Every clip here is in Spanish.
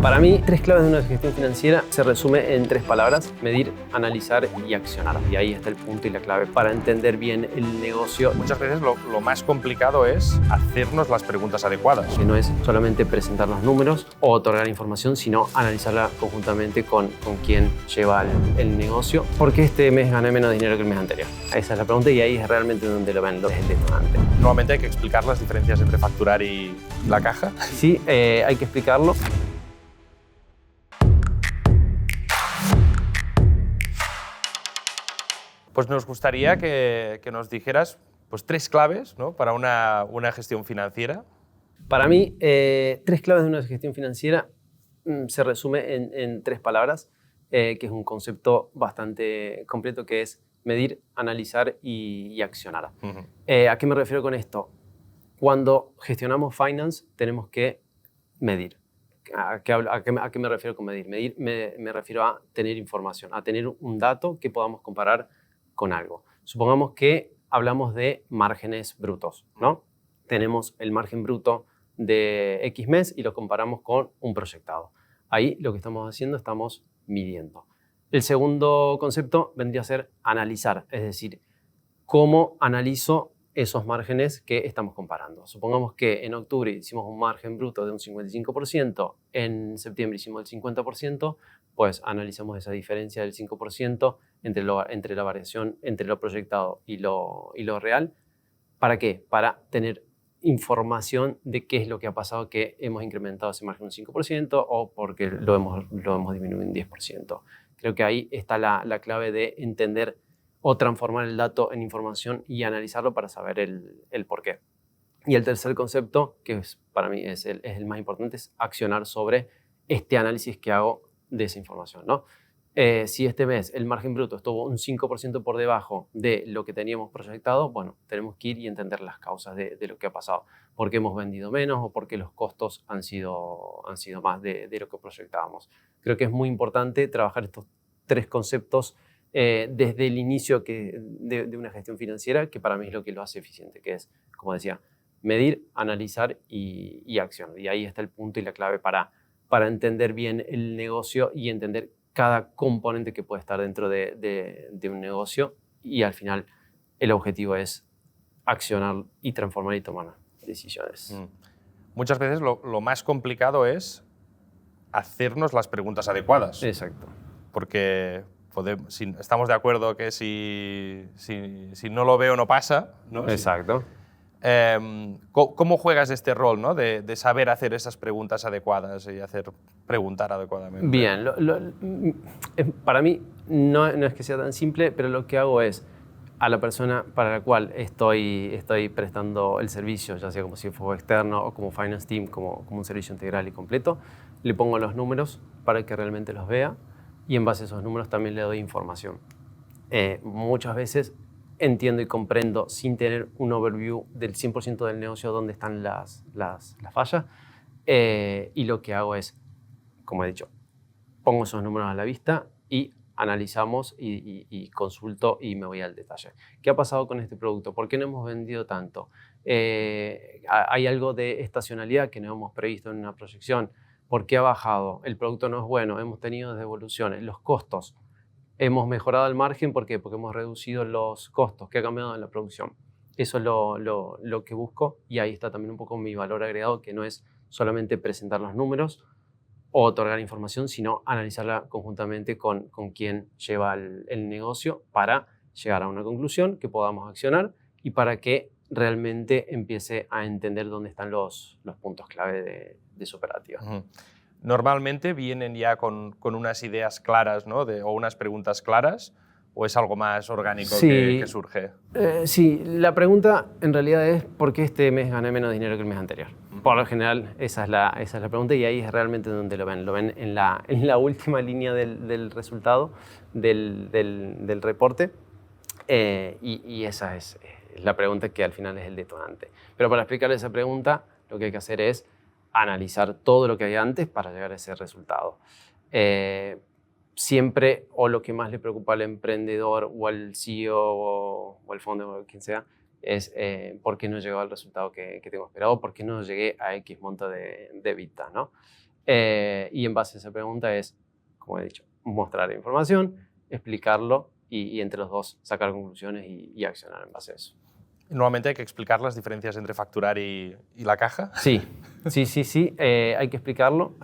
Para mí, tres claves de una gestión financiera se resume en tres palabras: medir, analizar y accionar. Y ahí está el punto y la clave para entender bien el negocio. Muchas veces lo más complicado es hacernos las preguntas adecuadas. Que no es solamente presentar los números o otorgar información, sino analizarla conjuntamente con quien lleva el negocio. ¿Por qué este mes gané menos dinero que el mes anterior? Esa es la pregunta y ahí es realmente donde lo ven, es el detonante. Normalmente hay que explicar las diferencias entre facturar y la caja. Sí, hay que explicarlo. Pues nos gustaría que nos dijeras pues, tres claves, ¿no?, para una gestión financiera. Para mí, tres claves de una gestión financiera se resume en tres palabras, que es un concepto bastante completo, que es medir, analizar y accionar. ¿A qué me refiero con esto? Cuando gestionamos finance tenemos que medir. ¿A qué me refiero con medir? Medir me refiero a tener información, a tener un dato que podamos comparar con algo. Supongamos que hablamos de márgenes brutos, ¿no? Tenemos el margen bruto de X mes y lo comparamos con un proyectado. Ahí lo que estamos haciendo, estamos midiendo. El segundo concepto vendría a ser analizar, es decir, cómo analizo esos márgenes que estamos comparando. Supongamos que en octubre hicimos un margen bruto de un 55%, en septiembre hicimos el 50%, pues analizamos esa diferencia del 5% entre la variación entre lo proyectado y lo real. ¿Para qué? Para tener información de qué es lo que ha pasado, que hemos incrementado ese margen un 5% o porque lo hemos disminuido un 10%. Creo que ahí está la clave de entender o transformar el dato en información y analizarlo para saber el por qué. Y el tercer concepto, que para mí es el más importante, es accionar sobre este análisis que hago de esa información, ¿no? Si este mes el margen bruto estuvo un 5% por debajo de lo que teníamos proyectado, bueno, tenemos que ir y entender las causas de lo que ha pasado. ¿Por qué hemos vendido menos o por qué los costos han sido más de lo que proyectábamos? Creo que es muy importante trabajar estos tres conceptos desde el inicio de una gestión financiera, que para mí es lo que lo hace eficiente, que es, como decía, medir, analizar y accionar. Y ahí está el punto y la clave para entender bien el negocio y entender cada componente que puede estar dentro de un negocio, y al final el objetivo es accionar y transformar y tomar decisiones. Muchas veces lo más complicado es hacernos las preguntas adecuadas. Exacto. Porque estamos de acuerdo que si no lo veo no pasa, ¿no? Exacto. ¿Cómo juegas este rol, ¿no?, de saber hacer esas preguntas adecuadas y preguntar adecuadamente? Bien, para mí no es que sea tan simple, pero lo que hago es, a la persona para la cual estoy prestando el servicio, ya sea como CFO externo o como Finance Team, como un servicio integral y completo, le pongo los números para que realmente los vea, y en base a esos números también le doy información. Muchas veces entiendo y comprendo sin tener un overview del 100% del negocio dónde están las fallas, y lo que hago es, como he dicho, pongo esos números a la vista y analizamos y consulto y me voy al detalle. ¿Qué ha pasado con este producto? ¿Por qué no hemos vendido tanto? ¿Hay algo de estacionalidad que no hemos previsto en una proyección? ¿Por qué ha bajado? ¿El producto no es bueno? ¿Hemos tenido devoluciones? ¿Los costos? ¿Hemos mejorado el margen? ¿Por qué? Porque hemos reducido los costos. ¿Qué ha cambiado en la producción? Eso es lo que busco, y ahí está también un poco mi valor agregado, que no es solamente presentar los números o otorgar información, sino analizarla conjuntamente con quien lleva el negocio para llegar a una conclusión que podamos accionar y para que realmente empiece a entender dónde están los puntos clave de su operativa. Normalmente vienen ya con unas ideas claras, ¿no?, o unas preguntas claras, ¿o es algo más orgánico que surge? Sí, la pregunta en realidad es ¿por qué este mes gané menos dinero que el mes anterior? Por lo general esa es la pregunta, y ahí es realmente donde lo ven en la última línea del resultado del reporte, y esa es la pregunta que al final es el detonante. Pero para explicar esa pregunta lo que hay que hacer es analizar todo lo que hay antes para llegar a ese resultado. Siempre, o lo que más le preocupa al emprendedor o al CEO o al fondo o quien sea, es por qué no llegó al resultado que tengo esperado, por qué no llegué a X monto de EBITDA, ¿no? Y en base a esa pregunta es, como he dicho, mostrar la información, explicarlo y entre los dos sacar conclusiones y accionar en base a eso. Normalmente hay que explicar las diferencias entre facturar y la caja. Sí. Hay que explicarlo,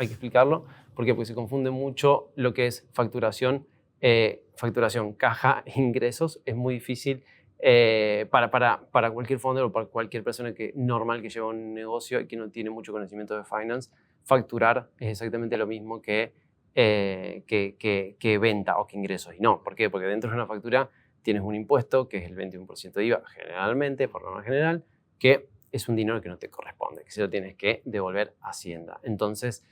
porque se confunde mucho lo que es facturación, caja, ingresos. Es muy difícil para cualquier founder o para cualquier persona normal que lleva un negocio y que no tiene mucho conocimiento de finance. Facturar es exactamente lo mismo que venta o que ingresos. Y no, ¿por qué? Porque dentro de una factura tienes un impuesto que es el 21% de IVA, generalmente, por norma general, que es un dinero que no te corresponde, que se lo tienes que devolver a Hacienda. Entonces,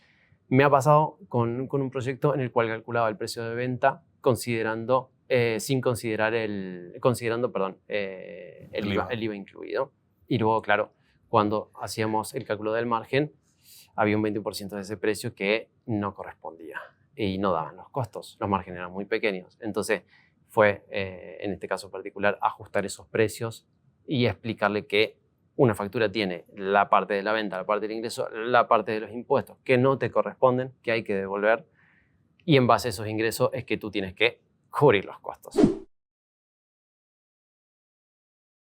me ha pasado con un proyecto en el cual calculaba el precio de venta considerando el IVA incluido. Y luego, claro, cuando hacíamos el cálculo del margen, había un 20% de ese precio que no correspondía y no daban los costos. Los márgenes eran muy pequeños. Entonces, fue, en este caso particular, ajustar esos precios y explicarle que una factura tiene la parte de la venta, la parte del ingreso, la parte de los impuestos que no te corresponden, que hay que devolver, y en base a esos ingresos es que tú tienes que cubrir los costos.